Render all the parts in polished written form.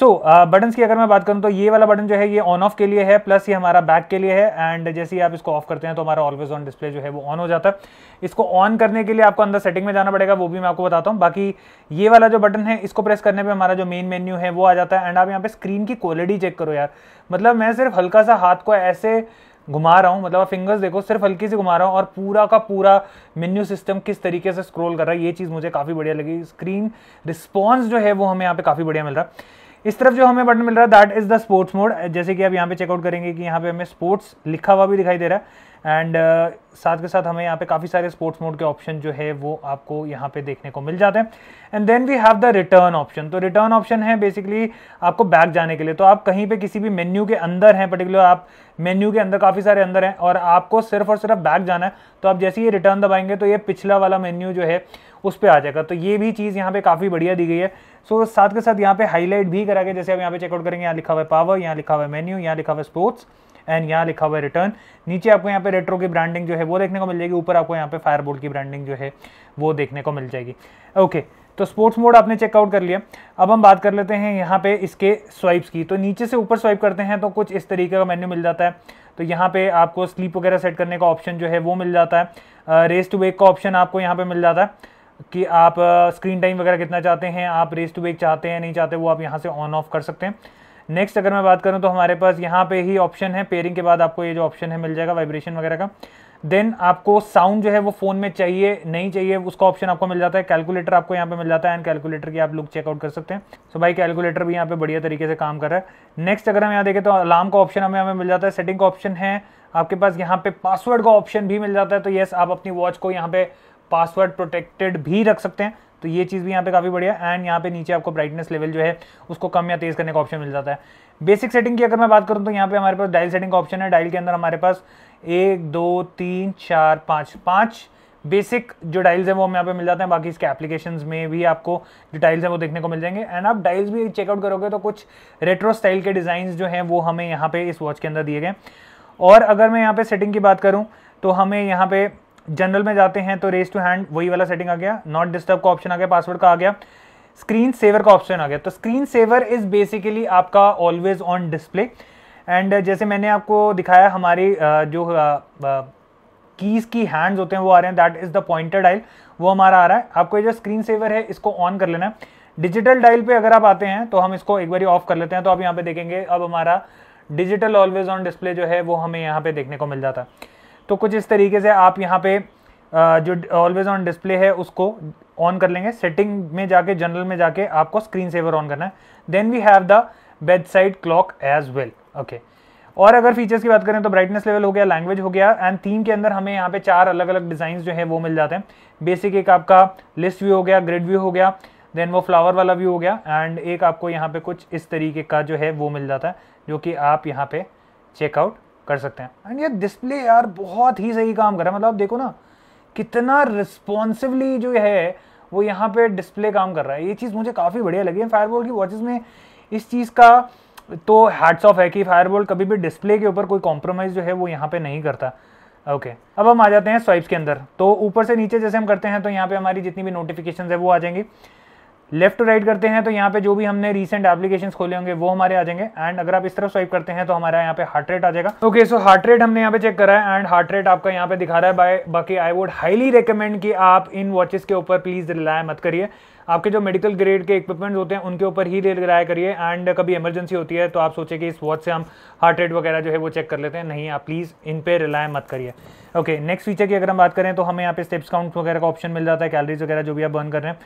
Buttons की अगर मैं बात करूं तो ये वाला बटन जो है ये ऑन ऑफ के लिए है, प्लस ये हमारा बैक के लिए है। एंड जैसे ही आप इसको ऑफ करते हैं तो हमारा ऑलवेज ऑन डिस्प्ले जो है वो ऑन हो जाता है। इसको ऑन करने के लिए आपको अंदर सेटिंग में जाना पड़ेगा, वो भी मैं आपको बताता हूँ। बाकी ये वाला जो बटन है इसको प्रेस करने पे हमारा जो मेन मेन्यू है वो आ जाता है। एंड आप यहाँ पे स्क्रीन की क्वालिटी चेक करो यार, मतलब मैं सिर्फ हल्का सा हाथ को ऐसे घुमा रहा हूँ, मतलब फिंगर्स देखो सिर्फ हल्की से घुमा रहा हूँ और पूरा का पूरा मेन्यू सिस्टम किस तरीके से स्क्रॉल कर रहा है, ये चीज़ मुझे काफ़ी बढ़िया लगी। स्क्रीन रिस्पॉन्स जो है वो हमें यहाँ पे काफ़ी बढ़िया मिल रहा है। इस तरफ जो हमें बटन मिल रहा है that is the sports mode. जैसे कि आप यहाँ पे चेकआउट करेंगे कि यहाँ पे हमें स्पोर्ट्स लिखा हुआ भी दिखाई दे रहा है। एंड साथ के साथ हमें यहाँ पे काफ़ी सारे स्पोर्ट्स मोड के ऑप्शन जो है वो आपको यहाँ पे देखने को मिल जाते हैं। And then we have the return option. तो रिटर्न ऑप्शन है बेसिकली आपको बैक जाने के लिए। तो आप कहीं पे किसी भी मेन्यू के अंदर हैं, पर्टिकुलर आप मेन्यू के अंदर काफ़ी सारे अंदर हैं और आपको सिर्फ और सिर्फ बैक जाना है, तो आप जैसे ही रिटर्न दबाएंगे तो ये पिछला वाला मेन्यू जो है उस पर आ जाएगा। तो ये भी चीज़ यहाँ पे काफ़ी बढ़िया दी गई है। सो साथ के साथ यहाँ पे हाईलाइट भी करा के, जैसे आप यहाँ पे चेकआउट करेंगे, यहाँ लिखा हुआ है पावर, यहाँ लिखा हुआ है मेन्यू, यहाँ लिखा हुआ है स्पोर्ट्स एंड यहाँ लिखा हुआ है रिटर्न। नीचे आपको यहाँ पे रेट्रो की ब्रांडिंग जो है वो देखने को मिल जाएगी, ऊपर आपको यहाँ पे फायरबोल्ट की ब्रांडिंग जो है वो देखने को मिल जाएगी। ओके, तो स्पोर्ट्स मोड आपने चेकआउट कर लिया। अब हम बात कर लेते हैं यहाँ पे इसके स्वाइप्स की। तो नीचे से ऊपर स्वाइप करते हैं तो कुछ इस तरीके का मेन्यू मिल जाता है। तो यहाँ पे आपको स्लीप वगैरह सेट करने का ऑप्शन जो है वो मिल जाता है। रेस टू वेक का ऑप्शन आपको यहाँ पे मिल जाता है कि आप स्क्रीन टाइम वगैरह कितना चाहते हैं, आप रेस टू वेक चाहते हैं नहीं चाहते, वो आप यहाँ से ऑन ऑफ कर सकते हैं। नेक्स्ट अगर मैं बात करूँ तो हमारे पास यहाँ पे ही ऑप्शन है, पेयरिंग के बाद आपको ये जो ऑप्शन है मिल जाएगा वाइब्रेशन वगैरह का। देन आपको साउंड जो है वो फोन में चाहिए नहीं चाहिए उसका ऑप्शन आपको मिल जाता है। कैलकुलेटर आपको यहाँ पे मिल जाता है एंड कैलकुलेटर की आप लुक चेकआउट कर सकते हैं। सो भाई कैलकुलेटर भी यहाँ पे बढ़िया तरीके से काम कर रहा है। नेक्स्ट अगर हम यहाँ देखें तो अलार्म का ऑप्शन हमें मिल जाता है। सेटिंग का ऑप्शन है आपके पास, यहाँ पे पासवर्ड का ऑप्शन भी मिल जाता है। तो येस, आप अपनी वॉच को यहाँ पे पासवर्ड प्रोटेक्टेड भी रख सकते हैं, तो ये चीज़ भी यहाँ पे काफ़ी बढ़िया। एंड यहाँ पे नीचे आपको ब्राइटनेस लेवल जो है उसको कम या तेज़ करने का ऑप्शन मिल जाता है। बेसिक सेटिंग की अगर मैं बात करूँ तो यहाँ पे हमारे पास डायल सेटिंग का ऑप्शन है। डायल के अंदर हमारे पास 1 2 3 4 5 बेसिक जो डायल्स हैं वो हमें यहाँ पे मिल जाते हैं। बाकी इसके एप्लीकेशंस में भी आपको जो डायल्स हैं वो देखने को मिल जाएंगे। एंड आप डायल्स भी चेकआउट करोगे तो कुछ रेट्रो स्टाइल के डिज़ाइन जो हैं वो हमें यहाँ पे इस वॉच के अंदर दिए गए। और अगर मैं यहाँ पे सेटिंग की बात करूँ तो हमें यहाँ पे जनरल में जाते हैं तो रेस टू हैंड वही वाला सेटिंग आ गया, नॉट डिस्टर्ब का ऑप्शन आ गया, पासवर्ड का आ गया, स्क्रीन सेवर का ऑप्शन आ गया। तो स्क्रीन सेवर इज बेसिकली आपका ऑलवेज ऑन डिस्प्ले। एंड जैसे मैंने आपको दिखाया हमारी जो कीज की हैंड्स होते हैं वो आ रहे हैं, that is the pointer dial, वो हमारा आ रहा है। आपको ये जो स्क्रीन सेवर है इसको ऑन कर लेना है। डिजिटल डायल पे अगर आप आते हैं तो हम इसको एक बार ऑफ कर लेते हैं। तो आप यहाँ पे देखेंगे अब हमारा डिजिटल ऑलवेज ऑन डिस्प्ले जो है वो हमें यहाँ पे देखने को मिल जाता है। तो कुछ इस तरीके से आप यहाँ पे जो ऑलवेज ऑन डिस्प्ले है उसको ऑन कर लेंगे। सेटिंग में जाके जनरल में जाके आपको स्क्रीन सेवर ऑन करना है। Then we have the bed side clock as well. Okay, और अगर फीचर्स की बात करें तो ब्राइटनेस लेवल हो गया, लैंग्वेज हो गया एंड थीम के अंदर हमें यहाँ पे 4 अलग अलग डिजाइन जो है वो मिल जाते हैं। बेसिक एक आपका लिस्ट व्यू हो गया, ग्रिड व्यू हो गया, देन वो फ्लावर वाला व्यू हो गया एंड एक आपको यहाँ पे कुछ इस तरीके का जो है वो मिल जाता है जो कि आप यहाँ पे चेकआउट कर सकते हैं। एंड ये डिस्प्ले यार बहुत ही सही काम कर रहा है, मतलब आप देखो ना कितना रिस्पॉन्सिवली जो है वो यहाँ पे डिस्प्ले काम कर रहा है। ये चीज़ मुझे काफ़ी बढ़िया लगी है। फायरबोल्ट की वॉचेस में इस चीज़ का तो हैट्स ऑफ है कि फायरबोल्ट कभी भी डिस्प्ले के ऊपर कोई कॉम्प्रोमाइज़ जो है वो यहाँ पे नहीं करता। ओके, अब हम आ जाते हैं स्वाइप्स के अंदर। तो ऊपर से नीचे जैसे हम करते हैं तो यहाँ पे हमारी जितनी भी नोटिफिकेशन है वो आ जाएंगी। लेफ्ट टू राइट करते हैं तो यहाँ पे जो भी हमने रीसेंट एप्लीकेशंस खोले होंगे वो हमारे आ जाएंगे। एंड अगर आप इस तरफ स्वाइप करते हैं तो हमारा यहाँ पे हार्ट रेट आ जाएगा। ओके, सो हार्ट रेट हमने यहाँ पे चेक करा है एंड हार्ट रेट आपका यहाँ पे दिखा रहा है। बाकी आई वुड हाईली रिकमेंड कि आप इन वॉचेस के ऊपर प्लीज रिलाय मत करिए। आपके जो मेडिकल ग्रेड के इक्विपमेंट्स होते हैं उनके ऊपर ही रिलाय करिए। एंड कभी इमरजेंसी होती है तो आप सोचे कि इस वॉच से हम हार्ट रेट वगैरह जो है वो चेक कर लेते हैं, नहीं, आप प्लीज़ इन पे रिलाय मत करिए। ओके, नेक्स्ट फीचर की अगर हम बात करें तो हमें यहाँ पे स्टेप्स काउंट वगैरह का ऑप्शन मिल जाता है, कैलोरीज वगैरह जो भी आप बर्न कर रहे हैं।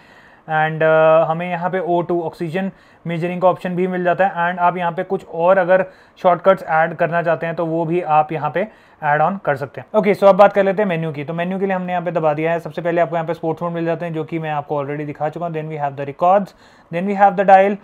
एंड हमें यहाँ पे O2 ऑक्सीजन मेजरिंग का ऑप्शन भी मिल जाता है। एंड आप यहाँ पे कुछ और अगर शॉर्टकट्स ऐड करना चाहते हैं तो वो भी आप यहाँ पे ऐड ऑन कर सकते हैं। ओके, सो अब बात कर लेते हैं मेन्यू की। तो मेन्यू के लिए हमने यहाँ पे दबा दिया है। सबसे पहले आपको यहाँ पे स्पोर्ट्स मोड मिल जाते हैं जो कि मैं आपको ऑलरेडी दिखा चुका हूँ। Then we have the records, then we have the dial,